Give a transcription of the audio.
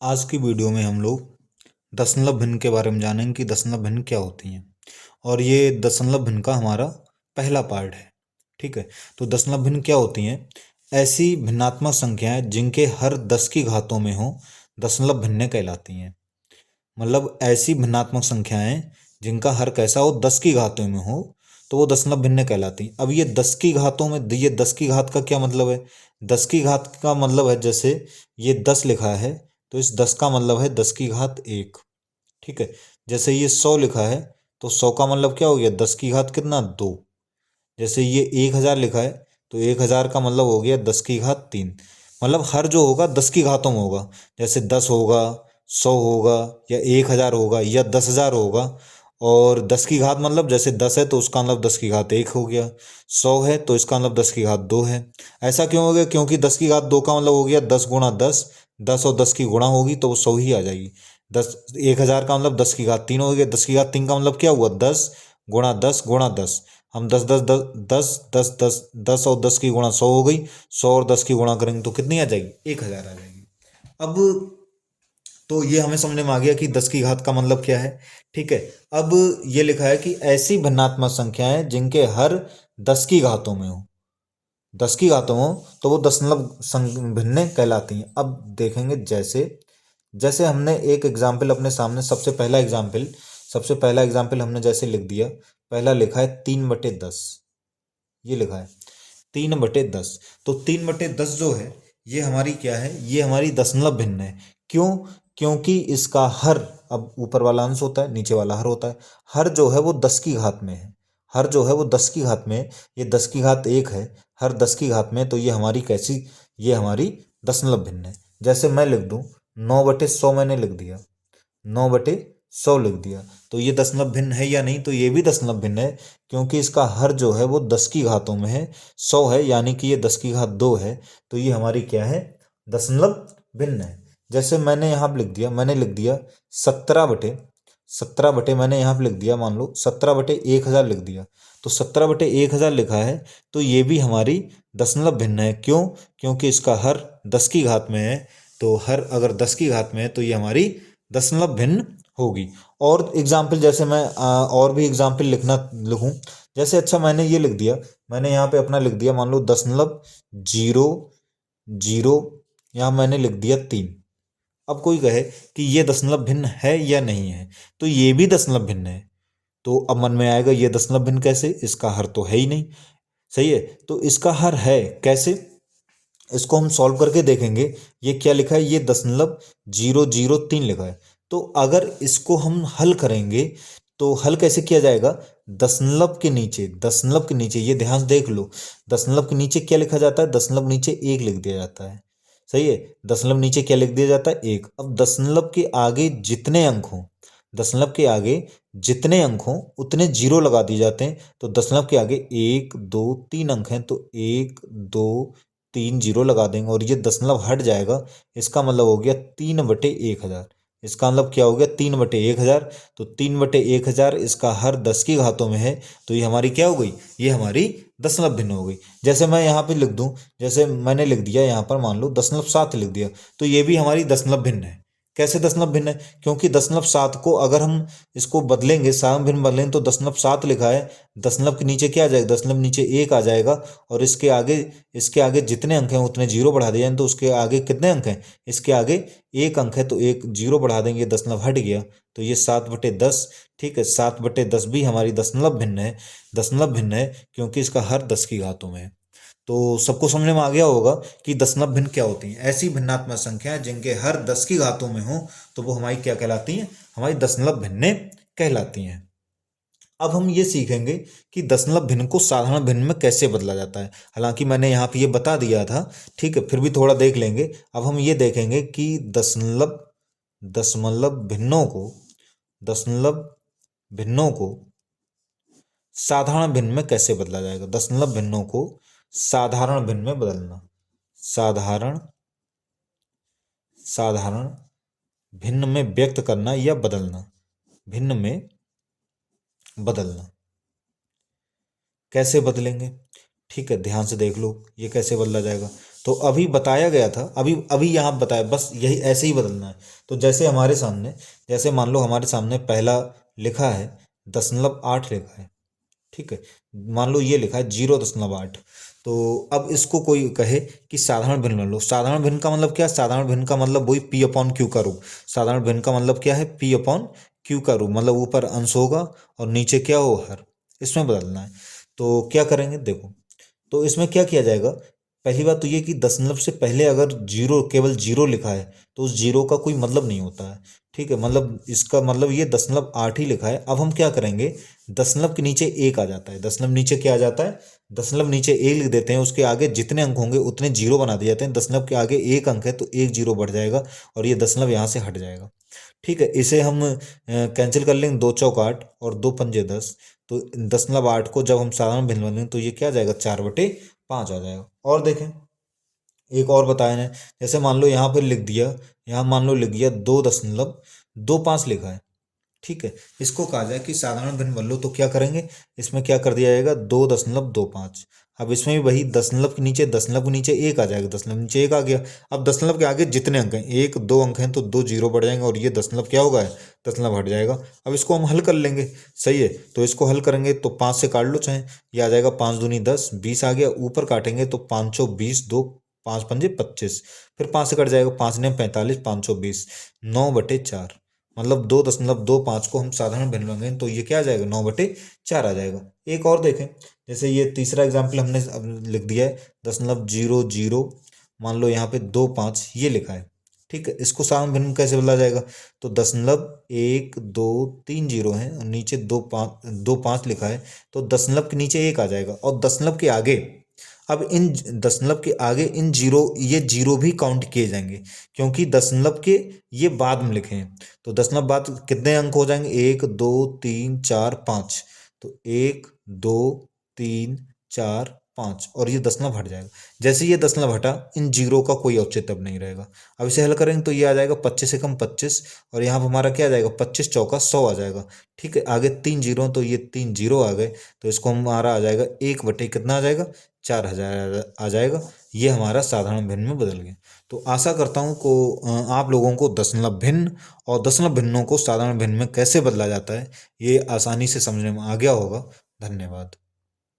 आज की वीडियो में हम लोग दशमलव भिन्न के बारे में जानेंगे कि दशमलव भिन्न क्या होती हैं। और ये दशमलव भिन्न का हमारा पहला पार्ट है। ठीक है, तो दशमलव भिन्न क्या होती हैं? ऐसी भिन्नात्मक संख्याएं जिनके हर 10 की घातों में हो दशमलव भिन्न कहलाती हैं। मतलब ऐसी भिन्नात्मक संख्याएं जिनका हर कैसा हो 10 की घातों में हो तो वो दशमलव भिन्न कहलाती हैं। अब ये 10 की घातों में, ये 10 की घात का क्या मतलब है? 10 की घात का मतलब है, जैसे ये 10 लिखा है तो इस 10 का मतलब है 10 की घात 1। ठीक है, जैसे ये 100 लिखा है तो 100 का मतलब क्या हो गया? 10 की घात कितना? 2। जैसे ये 1000 लिखा है तो 1000 का मतलब हो गया 10 की घात 3। मतलब हर जो होगा 10 की घातों में होगा। जैसे 10 होगा, 100 होगा, या 1000 होगा, या 10,000 होगा। और 10 की घात मतलब जैसे 10 है तो उसका मतलब 10 की घात 1 हो गया। 100 है तो इसका मतलब 10 की घात 2 है। ऐसा क्यों हो गया? क्योंकि 10 की घात 2 का मतलब हो गया 10 गुणा 10। 10 और 10 की गुणा होगी तो वो 100 ही आ जाएगी। 10, 1000 का मतलब 10 की घात 3 हो गया। 10 की घात 3 का मतलब क्या हुआ? 10 गुणा 10 गुणा 10। हम 10 10 10 10 10 10 10 और 10 की गुणा 100 हो गई। 100 और 10 की गुणा करेंगे तो कितनी आ जाएगी? 1000 आ जाएगी। अब तो ये हमें समझ में आ गया कि 10 की घात का मतलब क्या है। ठीक है, अब ये लिखा है कि ऐसी भिन्नात्मक संख्याएं जिनके हर 10 की घातों में हो, 10 की घातों में हो तो वो दशमलव भिन्न कहलाती हैं। अब देखेंगे, जैसे जैसे हमने एक एग्जाम्पल अपने सामने, सबसे पहला एग्जाम्पल हमने जैसे लिख दिया। पहला लिखा है 3/10। ये लिखा है 3/10। तो 3/10 जो है ये हमारी क्या है? ये हमारी दशमलव भिन्न है। क्यों? क्योंकि इसका हर, अब ऊपर वाला अंश होता है, नीचे वाला हर होता है। हर जो है वो 10 की घात में है। हर जो है वो 10 की घात में है। ये 10 की घात 1 है, हर 10 की घात में, तो ये हमारी कैसी? ये हमारी दशमलव भिन्न है। जैसे मैं लिख दूं 9/100, मैंने लिख दिया 9/100 लिख दिया, तो ये दशमलव भिन्न है या नहीं? तो ये भी दशमलव भिन्न है, क्योंकि इसका हर जो है वो 10 की घातों में है, 100 है, यानी कि ये 10 की घात 2 है। तो ये हमारी क्या है? दशमलव भिन्न है। जैसे मैंने यहाँ पे लिख दिया, 17/17 मैंने यहाँ पे लिख दिया, मान लो 17/1000 लिख दिया। तो 17/1000 लिखा है तो ये भी हमारी दशमलव भिन्न है। क्यों? क्योंकि इसका हर 10 की घात में है। तो हर अगर 10 की घात में है तो ये हमारी दशमलव भिन्न होगी। और एग्जाम्पल, जैसे मैं और भी एग्जाम्पल लिखूं। जैसे अच्छा मैंने ये लिख दिया, मैंने यहाँ पे अपना लिख दिया, मान लो 0.00, यहाँ मैंने लिख दिया 3। अब कोई कहे कि ये दशमलव भिन्न है या नहीं है? तो ये भी दशमलव भिन्न है। तो अब मन में आएगा ये दशमलव भिन्न कैसे? इसका हर तो है ही नहीं। सही है, तो इसका हर है कैसे? इसको हम सॉल्व करके देखेंगे। ये क्या लिखा है? ये 0.003 लिखा है। तो अगर इसको हम हल करेंगे तो हल कैसे किया जाएगा? दशमलव के नीचे ये ध्यान से देख लो। दशमलव के नीचे क्या लिखा जाता है? दशमलव नीचे 1 लिख दिया जाता है। सही है, दशमलव नीचे क्या लिख दिया जाता है? 1। अब दशमलव के आगे जितने अंक हों, दशमलव के आगे जितने अंक हों उतने जीरो लगा दिए जाते हैं। तो दशमलव के आगे 1 2 3 अंक हैं तो 1 2 3 जीरो लगा देंगे और ये दशमलव हट जाएगा। इसका मतलब हो गया 3/1000। इसका मतलब क्या हो गया? 3/1000। तो 3/1000 इसका हर 10 की घातों में है, तो ये हमारी क्या हो गई? ये हमारी दशमलव भिन्न हो गई। जैसे मैं यहाँ पे लिख दूं, जैसे मैंने लिख दिया यहाँ पर, मान लो 0.7 लिख दिया, तो ये भी हमारी दशमलव भिन्न है। कैसे दशमलव भिन्न है? क्योंकि 0.7 को अगर हम इसको बदलेंगे, साम भिन्न बदलेंगे, तो 0.7 लिखा है, दशमलव के नीचे क्या आ जाएगा? दशमलव नीचे 1 आ जाएगा। और इसके आगे जितने अंक हैं उतने जीरो बढ़ा दिए जाएं, तो उसके आगे कितने अंक हैं? इसके आगे 1 अंक है तो 1 जीरो बढ़ा देंगे, दशमलव हट गया, तो ये 7/10। ठीक है, 7/10 भी हमारी दशमलव भिन्न है। दशमलव भिन्न है क्योंकि इसका हर 10 की घातों में है। तो सबको समझ में आ गया होगा कि दशमलव भिन्न क्या होती हैं। ऐसी भिन्नात्मक संख्याएं जिनके हर 10 की घातों में हो तो वो हमारी क्या कहलाती हैं? हमारी दशमलव भिन्नें कहलाती हैं। अब हम ये सीखेंगे कि दशमलव भिन्न को साधारण भिन्न में कैसे बदला जाता है। हालांकि मैंने यहाँ पे ये बता दिया था, ठीक है, फिर भी थोड़ा देख लेंगे। अब हम ये देखेंगे कि दशमलव दशमलव भिन्नों को दशमलव भिन्नों को साधारण भिन्न में कैसे बदला जाएगा। दशमलव भिन्नों को साधारण भिन्न में बदलना, साधारण साधारण भिन्न में व्यक्त करना या बदलना, भिन्न में बदलना। कैसे बदलेंगे? ठीक है, ध्यान से देख लो ये कैसे बदला जाएगा। तो अभी बताया गया था, अभी अभी यहाँ बताया, बस यही ऐसे ही बदलना है। तो जैसे हमारे सामने, जैसे मान लो हमारे सामने पहला लिखा है 0.8 लिखा है, ठीक है, मान लो ये लिखा है 0.8। तो अब इसको कोई कहे कि साधारण भिन्न बना लो। साधारण भिन्न का मतलब क्या है? साधारण भिन्न का मतलब वही पी अपॉन क्यू का रूप। साधारण भिन्न का मतलब क्या है? पी अपॉन क्यू का रूप, मतलब ऊपर अंश होगा और नीचे क्या हो, हर। इसमें बदलना है। तो क्या करेंगे देखो, तो इसमें क्या किया जाएगा? पहली बात तो ये कि दशमलव से पहले अगर जीरो, केवल जीरो लिखा है तो उस जीरो का कोई मतलब नहीं होता है। ठीक है, मतलब इसका मतलब ये 0.8 ही लिखा है। अब हम क्या करेंगे, दशमलव के नीचे एक आ जाता है। दशमलव नीचे क्या आ जाता है? दशमलव नीचे एक लिख देते हैं, उसके आगे जितने अंक होंगे उतने जीरो बना दिए जाते हैं। दशमलव के आगे एक अंक है तो एक जीरो बढ़ जाएगा और ये दशमलव यहाँ से हट जाएगा। ठीक है, इसे हम कैंसिल कर लेंगे, 2 चौक 8 और 2 पंजे 10। तो 0.8 को जब हम साधारण भिन्न बनेंगे तो ये क्या आ जाएगा? 4/5 आ जाएगा। और देखें, एक और बताया है, जैसे मान लो यहाँ पर लिख दिया, यहाँ मान लो लिख दिया 2.25 लिखा है। ठीक है, इसको कहा जाए कि साधारण भिन्न बन लो, तो क्या करेंगे, इसमें क्या कर दिया जाएगा? 2.25। अब इसमें भी वही, दशमलव के नीचे एक आ जाएगा। दशमलव के नीचे एक आ गया। अब दशमलव के आगे जितने अंक हैं, एक दो अंक हैं तो दो जीरो बढ़ जाएंगे और ये दशमलव क्या होगा? दशमलव हट जाएगा। अब इसको हम हल कर लेंगे। सही है, तो इसको हल करेंगे तो 5 से काट लो चाहे, ये आ जाएगा 5 दूनी 10, 20 आ गया। ऊपर काटेंगे तो 520, दो 5 पंजे 25, फिर 5 से कट जाएगा, 5 ने 45, 520, 9/4। मतलब 2.25 को हम साधारण भिन्न बनाएंगे तो ये क्या आ जाएगा? 9/4 आ जाएगा। एक और देखें, जैसे ये तीसरा एग्जाम्पल हमने अब लिख दिया है 0.00, मान लो यहाँ पे 2.5 ये लिखा है। ठीक है, इसको साधारण भिन्न कैसे बदला जाएगा? तो 0.1 2 3 जीरो है और नीचे 2.5 लिखा है, तो दशमलव के नीचे एक आ जाएगा और दशमलव के आगे, अब इन दशमलव के आगे इन जीरो, ये जीरो भी काउंट किए जाएंगे क्योंकि दशमलव के ये बाद में लिखे हैं। तो दशमलव बाद कितने अंक हो जाएंगे? 1 2 3 4 5। तो 1 2 3 4 5 और ये दशमलव हट जाएगा। जैसे ये दशमलव हटा, इन जीरो का कोई औचित्य अब नहीं रहेगा। अब इसे हल करेंगे तो ये आ जाएगा 25 एकम 25 और यहाँ पर हमारा क्या आ जाएगा? 25 चौका 100 आ जाएगा। ठीक है, आगे 3 जीरो तो ये 3 जीरो आ गए, तो इसको हमारा आ जाएगा 1/, कितना आ जाएगा? 4000 आ जाएगा। ये हमारा साधारण भिन्न में बदल गया। तो आशा करता हूँ को आप लोगों को दशमलव भिन्न और दशमलव भिन्नों को साधारण भिन्न में कैसे बदला जाता है ये आसानी से समझने में आ गया होगा। धन्यवाद।